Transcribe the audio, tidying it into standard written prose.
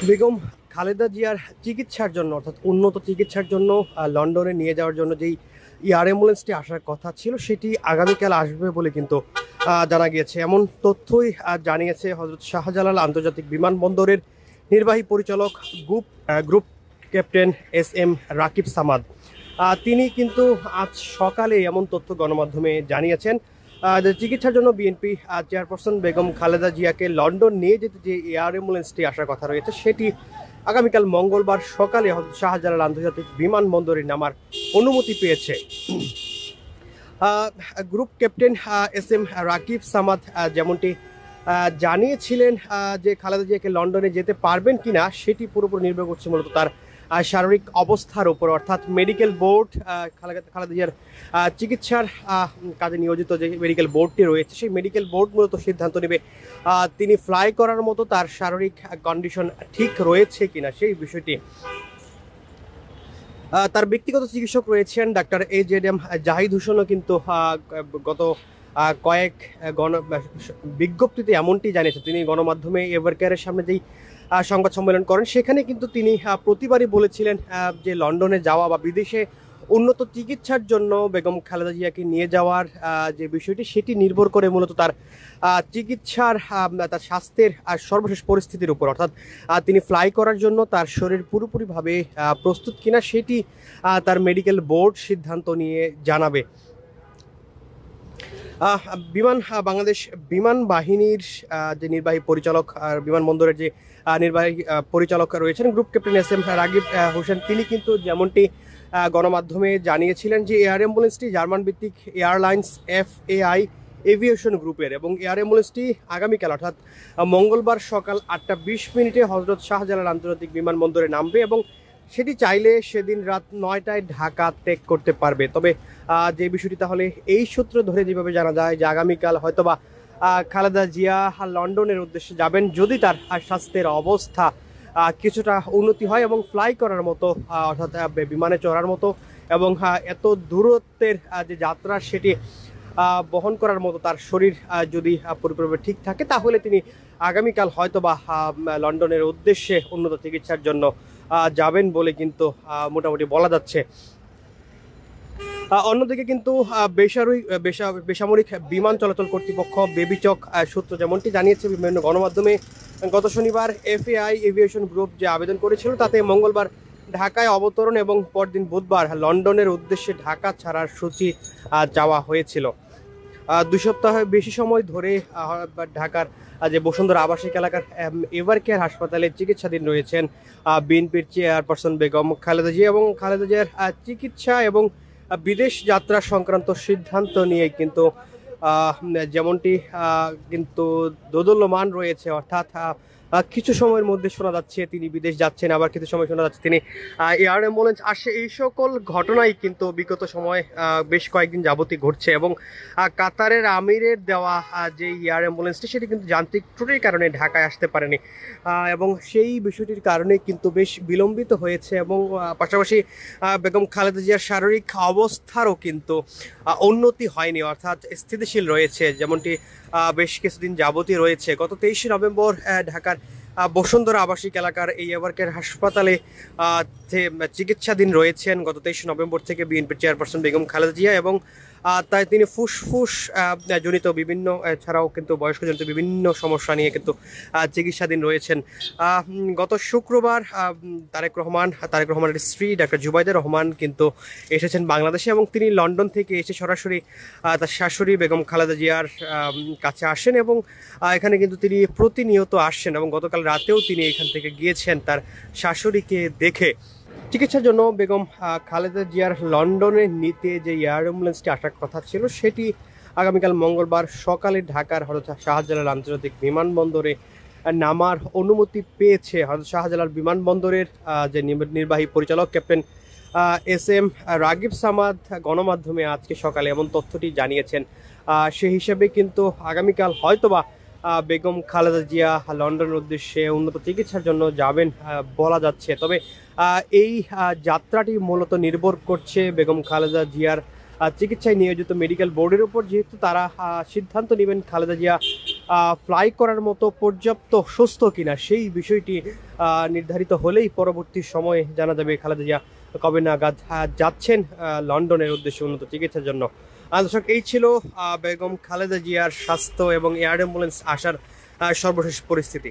বেগম খালেদা জিয়ার চিকিৎসার জন্য অর্থাৎ উন্নত চিকিৎসার জন্য লন্ডনে নিয়ে যাওয়ার জন্য যেই এয়ার অ্যাম্বুলেন্সটি আসার কথা ছিল সেটি আগামীকাল আসবে বলে কিন্তু জানা গিয়েছে। এমন তথ্যই জানিয়েছে হজরত শাহজালাল আন্তর্জাতিক বিমানবন্দরের নির্বাহী পরিচালক group captain S Rakib Samad. তিনি কিন্তু আজ সকালে এমন তথ্য গণমাধ্যমে জানিয়েছেন যে চিকিৎসার জন্য বিএনপি চেয়ারপারসন বেগম খালেদা জিয়াকে লন্ডন নিয়ে যেতে যে এয়ার অ্যাম্বুলেন্সটি আসার কথা রয়েছে সেটি আগামীকাল মঙ্গলবার সকালে শাহজালাল আন্তর্জাতিক বিমানবন্দরে নামার অনুমতি পেয়েছে। গ্রুপ ক্যাপ্টেন রাকিব সামাদ যেমনটি জানিয়েছিলেন যে খালেদা জিয়াকে লন্ডনে যেতে পারবেন কিনা সেটি পুরোপুরি নির্ভর করছে মূলত তার শারীরিক অবস্থার উপর, অর্থাৎ মেডিকেল বোর্ড খালেদা জিয়ার চিকিৎসার কাজে নিয়োজিত যে মেডিকেল বোর্ডটি রয়েছে সেই মেডিকেল বোর্ড মূলত সিদ্ধান্ত নেবে তিনি ফ্লাই করার মতো তার শারীরিক কন্ডিশন ঠিক রয়েছে কিনা সেই বিষয়টি। তার ব্যক্তিগত চিকিৎসক রয়েছেন ডাক্তার AJM জাহিদ হোসেনও কিন্তু গত কয়েক বিজ্ঞপ্তিতে এমনটি জানিয়েছেন। তিনি গণমাধ্যমে এভারকেয়ারের সামনে যেই সংবাদ সম্মেলন করেন সেখানে কিন্তু তিনি প্রতিবারই বলেছিলেন যে লন্ডনে যাওয়া বা বিদেশে উন্নত চিকিৎসার জন্য বেগম খালেদা জিয়াকে নিয়ে যাওয়ার যে বিষয়টি সেটি নির্ভর করে মূলত তার চিকিৎসার তার স্বাস্থ্যের সর্বশেষ পরিস্থিতির উপর, অর্থাৎ তিনি ফ্লাই করার জন্য তার শরীর পুরোপুরিভাবে প্রস্তুত কিনা সেটি তার মেডিকেল বোর্ড সিদ্ধান্ত নিয়ে জানাবে। বাংলাদেশ বিমান বাহিনীর যে নির্বাহী পরিচালক আর বিমানবন্দরের যে নির্বাহী পরিচালক রয়েছেন গ্রুপ ক্যাপ্টেন রাকিব হোসেন, তিনি কিন্তু যেমনটি গণমাধ্যমে জানিয়েছিলেন যে এয়ার অ্যাম্বুলেন্সটি জার্মান ভিত্তিক এয়ারলাইন্স FAI এভিয়েশন গ্রুপের এবং এয়ার অ্যাম্বুলেন্সটি আগামীকাল অর্থাৎ মঙ্গলবার সকাল 8টা 20 মিনিটে হজরত শাহজালাল আন্তর্জাতিক বিমানবন্দরে নামবে এবং সেটি চাইলে সেদিন রাত 9টায় ঢাকা ত্যাগ করতে পারবে। তবে যে বিষয়টি তাহলে এই সূত্র ধরে যেভাবে জানা যায় যে আগামীকাল হয়তোবা খালেদা জিয়া লন্ডনের উদ্দেশ্যে যাবেন যদি তার স্বাস্থ্যের অবস্থা কিছুটা উন্নতি হয় এবং ফ্লাই করার মতো অর্থাৎ বিমানে চড়ার মতো এবং এত দূরত্বের যে যাত্রা সেটি বহন করার মতো তার শরীর যদি পরিপূর্ণভাবে ঠিক থাকে তাহলে তিনি আগামীকাল হয়তোবা লন্ডনের উদ্দেশ্যে উন্নত চিকিৎসার জন্য যাবেন বলে কিন্তু মোটামুটি বলা যাচ্ছে। অন্যদিকে কিন্তু বেসামরিক বিমান চলাচল কর্তৃপক্ষ বেবিচক সূত্র যেমনটি জানিয়েছে বিভিন্ন গণমাধ্যমে গত শনিবার FAI এভিয়েশন গ্রুপ যে আবেদন করেছিল তাতে মঙ্গলবার ঢাকায় অবতরণ এবং পরদিন বুধবার লন্ডনের উদ্দেশ্যে ঢাকা ছাড়ার সূচি চাওয়া হয়েছিল। 2 সপ্তাহের বেশি সময় ধরে ঢাকার যে বসুন্ধরা আবাসিক এলাকার এভারকেয়ার হাসপাতালে চিকিৎসাধীন রয়েছেন বিএনপির চেয়ারপারসন বেগম খালেদা জিয়া এবং খালেদা জিয়ার চিকিৎসা এবং বিদেশ যাত্রা সংক্রান্ত সিদ্ধান্ত নিয়ে কিন্তু যেমনটি কিন্তু দোদুল্যমান রয়েছে, অর্থাৎ কিছু সময়ের মধ্যে শোনা যাচ্ছে তিনি বিদেশ যাচ্ছেন, আবার কিছু সময় শোনা যাচ্ছে তিনি এয়ার অ্যাম্বুলেন্স আসে। এই সকল ঘটনাই কিন্তু বিগত সময় বেশ কয়েকদিন যাবতই ঘটছে এবং কাতারের আমিরের দেওয়া যে এয়ার অ্যাম্বুলেন্সটি সেটি কিন্তু যান্ত্রিক ত্রুটির কারণে ঢাকায় আসতে পারেনি এবং সেই বিষয়টির কারণে কিন্তু বেশ বিলম্বিত হয়েছে এবং পাশাপাশি বেগম খালেদা জিয়ার শারীরিক অবস্থারও কিন্তু উন্নতি হয়নি, অর্থাৎ স্থিতিশীল রয়েছে যেমনটি বেশ কিছুদিন যাবতই রয়েছে। গত 23শে নভেম্বর ঢাকার বসুন্ধরা আবাসিক এলাকার এই এভারকেয়ার হাসপাতালে চিকিৎসাধীন রয়েছেন গত 23শে নভেম্বর থেকে বিএনপির চেয়ারপারসন বেগম খালেদা জিয়া এবং তাই তিনি ফুসফুস জনিত বিভিন্ন ছাড়াও কিন্তু বয়স্ক জনিত বিভিন্ন সমস্যা নিয়ে কিন্তু চিকিৎসাধীন রয়েছেন। গত শুক্রবার তারেক রহমানের স্ত্রী ডাক্তার জুবাইদা রহমান কিন্তু এসেছেন বাংলাদেশে এবং তিনি লন্ডন থেকে এসে সরাসরি তার শাশুড়ি বেগম খালেদা জিয়ার কাছে আসেন এবং এখানে কিন্তু তিনি প্রতিনিয়ত আসছেন এবং গতকাল রাতেও তিনি এখান থেকে গিয়েছেন তার শাশুড়িকে দেখে। চিকিৎসার জন্য বেগম খালেদা জিয়ার লন্ডনে নিতে যে এয়ার অ্যাম্বুলেন্সটি আসার কথা ছিল সেটি আগামীকাল মঙ্গলবার সকালে ঢাকার হযরত শাহজালাল আন্তর্জাতিক বিমানবন্দরে নামার অনুমতি পেয়েছে। হযরত শাহজালাল বিমানবন্দরের যে নির্বাহী পরিচালক ক্যাপ্টেন রাকিব সামাদ গণমাধ্যমে আজকে সকালে এমন তথ্যটি জানিয়েছেন। সেই হিসেবে কিন্তু আগামীকাল হয়তোবা বেগম খালেদা জিয়া লন্ডনের উদ্দেশ্যে উন্নত চিকিৎসার জন্য যাবেন বলা যাচ্ছে। তবে এই যাত্রাটি মূলত নির্ভর করছে বেগম খালেদা জিয়ার চিকিৎসায় নিয়োজিত মেডিকেল বোর্ডের উপর, যেহেতু তারা সিদ্ধান্ত নেবেন খালেদা জিয়া ফ্লাই করার মতো পর্যাপ্ত সুস্থ কিনা সেই বিষয়টি নির্ধারিত হলেই পরবর্তী সময়ে জানা যাবে খালেদা জিয়া কবে নাগাদ যাচ্ছেন লন্ডনের উদ্দেশ্যে উন্নত চিকিৎসার জন্য। দর্শক, এই ছিল বেগম খালেদা জিয়ার স্বাস্থ্য এবং এয়ার অ্যাম্বুলেন্স আসার সর্বশেষ পরিস্থিতি।